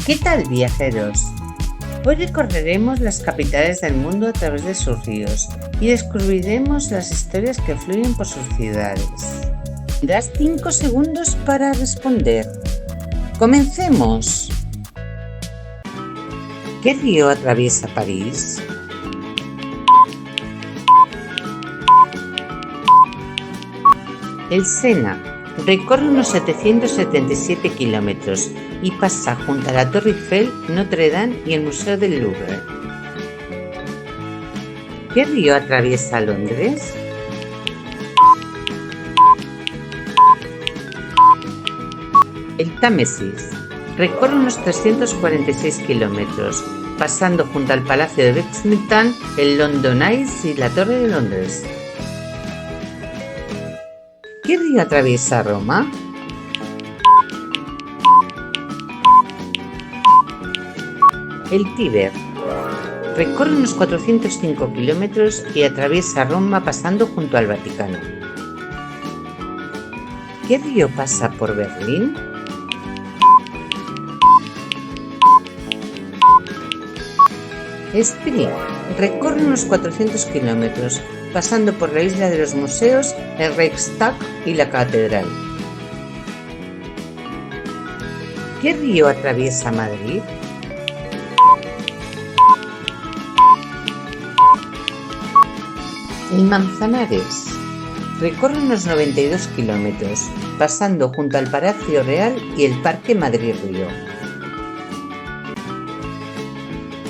¿Qué tal, viajeros? Hoy recorreremos las capitales del mundo a través de sus ríos y descubriremos las historias que fluyen por sus ciudades. Tendrás 5 segundos para responder. ¡Comencemos! ¿Qué río atraviesa París? El Sena recorre unos 777 kilómetros y pasa junto a la Torre Eiffel, Notre Dame y el Museo del Louvre. ¿Qué río atraviesa Londres? El Támesis recorre unos 346 kilómetros, pasando junto al Palacio de Buckingham, el London Eye y la Torre de Londres. ¿Qué río atraviesa Roma? El Tíber recorre unos 405 kilómetros y atraviesa Roma pasando junto al Vaticano. ¿Qué río pasa por Berlín? Spree recorre unos 400 kilómetros, pasando por la isla de los museos, el Reichstag y la catedral. ¿Qué río atraviesa Madrid? El Manzanares recorre unos 92 kilómetros, pasando junto al Palacio Real y el Parque Madrid-Río.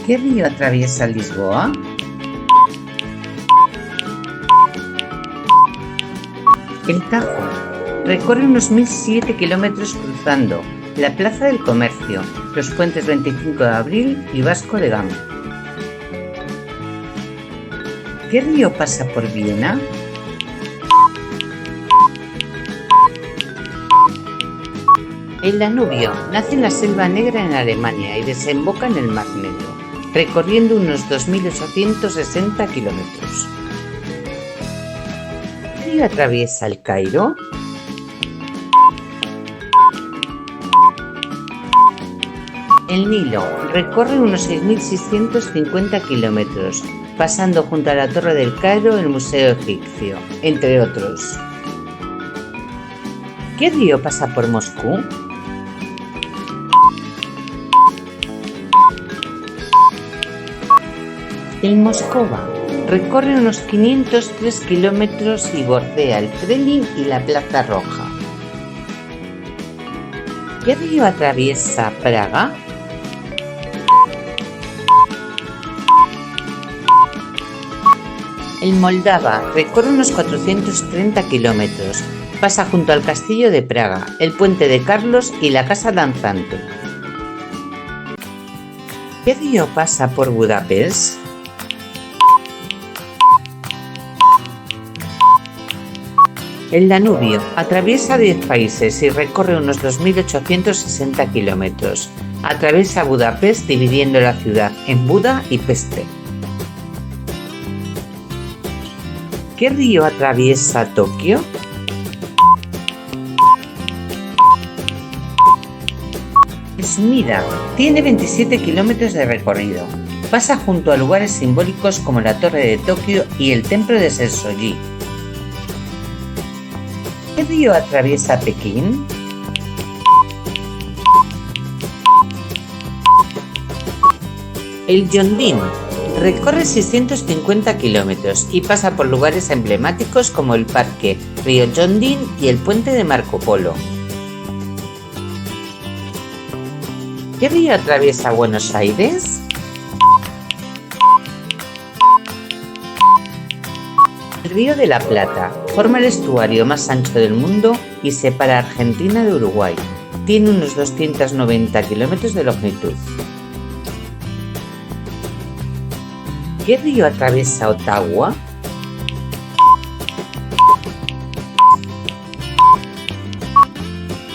¿Qué río atraviesa Lisboa? El Tajo recorre unos 1007 kilómetros cruzando la Plaza del Comercio, los puentes 25 de Abril y Vasco de Gama. ¿Qué río pasa por Viena? El Danubio nace en la Selva Negra en Alemania y desemboca en el Mar Negro, recorriendo unos 2.860 kilómetros. ¿Qué río atraviesa el Cairo? El Nilo recorre unos 6.650 kilómetros, pasando junto a la Torre del Cairo, el Museo Egipcio, entre otros. ¿Qué río pasa por Moscú? El Moscova recorre unos 503 kilómetros y bordea el Kremlin y la Plaza Roja. ¿Qué río atraviesa Praga? El Moldava recorre unos 430 kilómetros, pasa junto al Castillo de Praga, el Puente de Carlos y la Casa Danzante. ¿Qué río pasa por Budapest? El Danubio atraviesa 10 países y recorre unos 2.860 kilómetros. Atraviesa Budapest dividiendo la ciudad en Buda y Peste. ¿Qué río atraviesa Tokio? Sumida tiene 27 kilómetros de recorrido. Pasa junto a lugares simbólicos como la Torre de Tokio y el Templo de Sensoji. ¿Qué río atraviesa Pekín? El Yongding recorre 650 kilómetros y pasa por lugares emblemáticos como el Parque Río Yongding y el Puente de Marco Polo. ¿Qué río atraviesa Buenos Aires? El Río de la Plata forma el estuario más ancho del mundo y separa a Argentina de Uruguay. Tiene unos 290 kilómetros de longitud. ¿Qué río atraviesa Ottawa?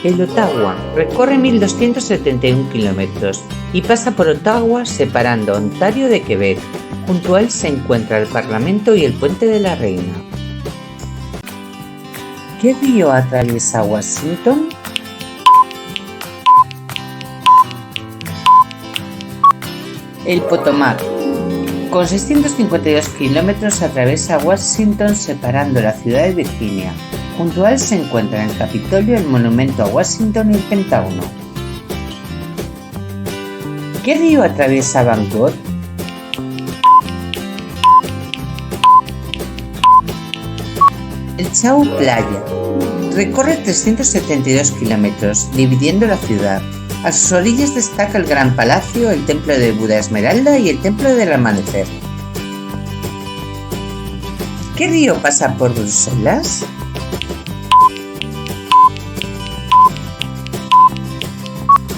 El Ottawa recorre 1.271 kilómetros y pasa por Ottawa separando Ontario de Quebec. Junto a él se encuentra el Parlamento y el Puente de la Reina. ¿Qué río atraviesa Washington? El Potomac. Con 652 kilómetros atraviesa Washington separando la ciudad de Virginia. Junto a él se encuentran el Capitolio, el Monumento a Washington y el Pentágono. ¿Qué río atraviesa Bangkok? El Chao Phraya. Recorre 372 kilómetros, dividiendo la ciudad. A sus orillas destaca el Gran Palacio, el Templo de Buda Esmeralda y el Templo del Amanecer. ¿Qué río pasa por Bruselas?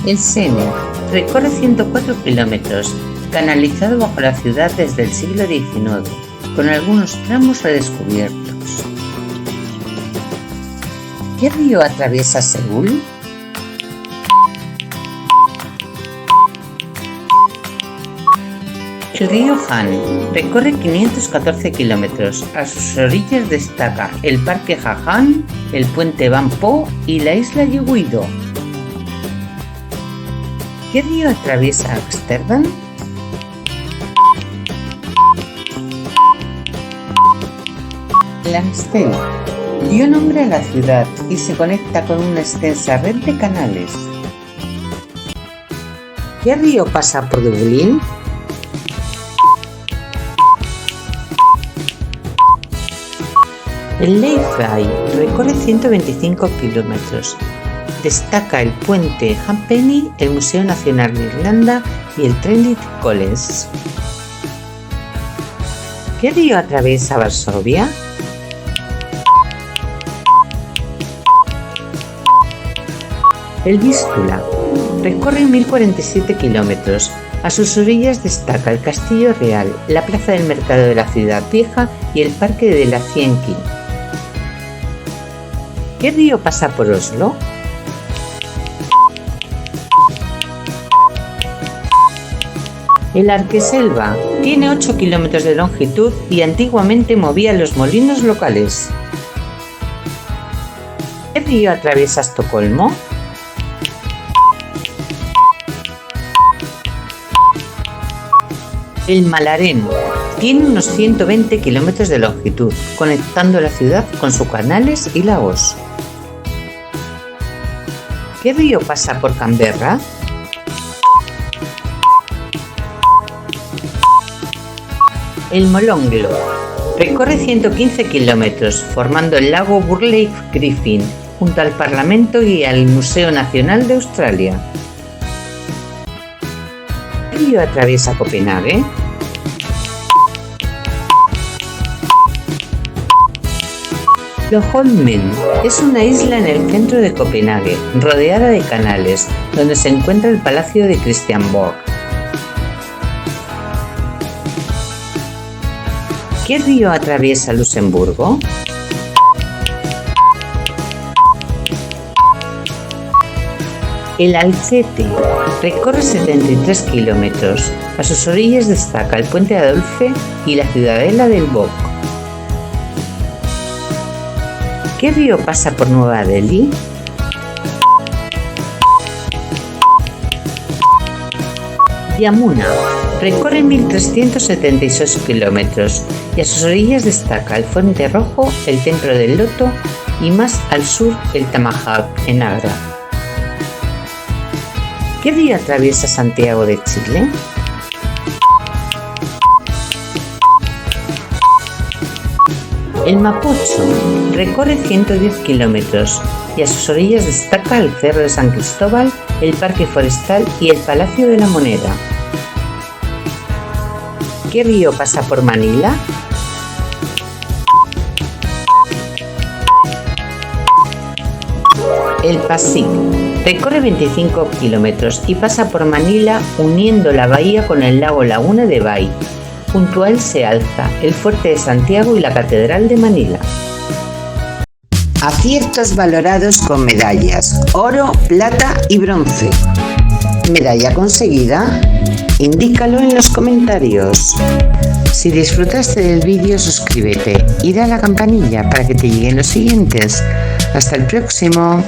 El Sena. Recorre 104 kilómetros, canalizado bajo la ciudad desde el siglo XIX, con algunos tramos redescubiertos. ¿Qué río atraviesa Seúl? El río Han recorre 514 kilómetros. A sus orillas destaca el Parque Hajan, el Puente Ban Po y la isla Yeouido. ¿Qué río atraviesa Ámsterdam? El Amstel dio nombre a la ciudad y se conecta con una extensa red de canales. ¿Qué río pasa por Dublín? El Leyfry recorre 125 kilómetros. Destaca el puente Halfpenny, el Museo Nacional de Irlanda y el Trinity College. ¿Qué río atraviesa Varsovia? El Vístula recorre 1047 kilómetros. A sus orillas destaca el Castillo Real, la plaza del mercado de la ciudad vieja y el parque de la Cienki. ¿Qué río pasa por Oslo? El Arkeselva tiene 8 kilómetros de longitud y antiguamente movía los molinos locales. ¿Qué río atraviesa Estocolmo? El Mälaren tiene unos 120 kilómetros de longitud, conectando la ciudad con sus canales y lagos. ¿Qué río pasa por Canberra? El Molonglo recorre 115 kilómetros, formando el lago Burleigh Griffin, junto al Parlamento y al Museo Nacional de Australia. ¿Qué río atraviesa Copenhague? Loholmen es una isla en el centro de Copenhague, rodeada de canales, donde se encuentra el Palacio de Christiansborg. ¿Qué río atraviesa Luxemburgo? El Alzette recorre 73 kilómetros. A sus orillas destaca el Puente Adolphe y la ciudadela del Bock. ¿Qué río pasa por Nueva Delhi? Yamuna recorre 1376 kilómetros y a sus orillas destaca el Fuente Rojo, el Templo del Loto y más al sur el Tamahawk en Agra. ¿Qué río atraviesa Santiago de Chile? El Mapocho recorre 110 kilómetros y a sus orillas destaca el Cerro de San Cristóbal, el Parque Forestal y el Palacio de la Moneda. ¿Qué río pasa por Manila? El Pasig recorre 25 kilómetros y pasa por Manila uniendo la bahía con el lago Laguna de Bay. Junto a él se alza el Fuerte de Santiago y la Catedral de Manila. Aciertos valorados con medallas, oro, plata y bronce. ¿Medalla conseguida? Indícalo en los comentarios. Si disfrutaste del vídeo, suscríbete y da a la campanilla para que te lleguen los siguientes. Hasta el próximo.